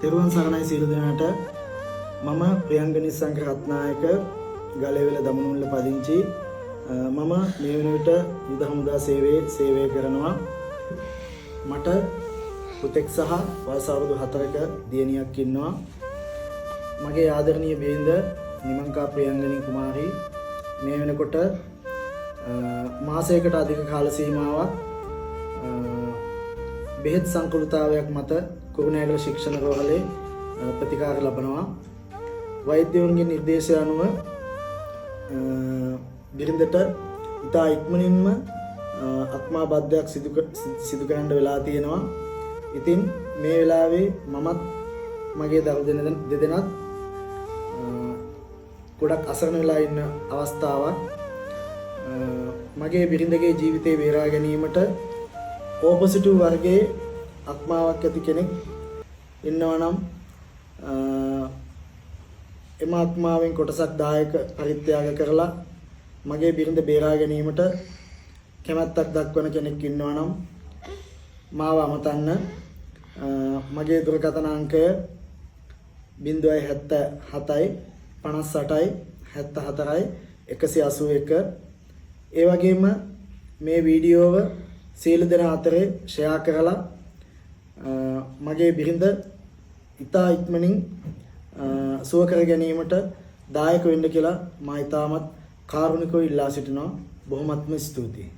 තෙරුවන් සරණයි සියලු දෙනාට. මම ප්‍රියංගනි සංඝ රත්නායක ගලේවල දමනුල්ල පදිංචි. මම මේ වෙන විට යුද හමුදා සේවය කරනවා. මට පුතෙක් සහ වයස අවුරුදු 4ක දියණියක් ඉන්නවා. මගේ ආදරණීය බිරිඳ නිමංකා ප්‍රියංගනි කුමාරී මේ වෙනකොට මාසයකට අධික කාල සීමාවක් බෙහෙත් සංකෘතතාවයක් මත කුරුණෑගල ශික්ෂණ රෝහලේ ප්‍රතිකාර ලබනවා. වෛද්‍යවරුන්ගේ නිර්දේශය අනුව බිරිඳට ඉතා ඉක්මනින්ම ආත්මා බද්ධයක් සිදු කරන්න වෙලා තියෙනවා. ඉතින් මේ වෙලාවේ මමත් මගේ දරු දෙදෙනත් ගොඩක් අසරණ වෙලා ඉන්න අවස්ථාවක්. මගේ බිරිඳගේ ජීවිතේ බේරා ගැනීමට ඕපොසිටිව් වර්ගයේ ආත්මාවක් ඇති කෙනෙක් ඉන්නවා නම් එම ආත්මාවෙන් කොටසක් දායක පරිත්‍යාග කරලා මගේ බිරිඳ බේරා ගැනීමට කැමැත්තක් දක්වන කෙනෙක් ඉන්නවා නම් මාව අමතන්න. මගේ දුරකථන අංකය 077 58 74 181. ඒ වගේම මේ වීඩියෝව සියලු දෙනා අතරේ ෂෙයා කරලා මගේ බිරිඳ ඉතා ඉක්මනින් සුව කර ගැනීමට දායක වෙන්න කියලා මා ඉතාමත් කාරුණිකව ඉල්ලා සිටිනවා. බොහොමත්ම ස්තුතියි.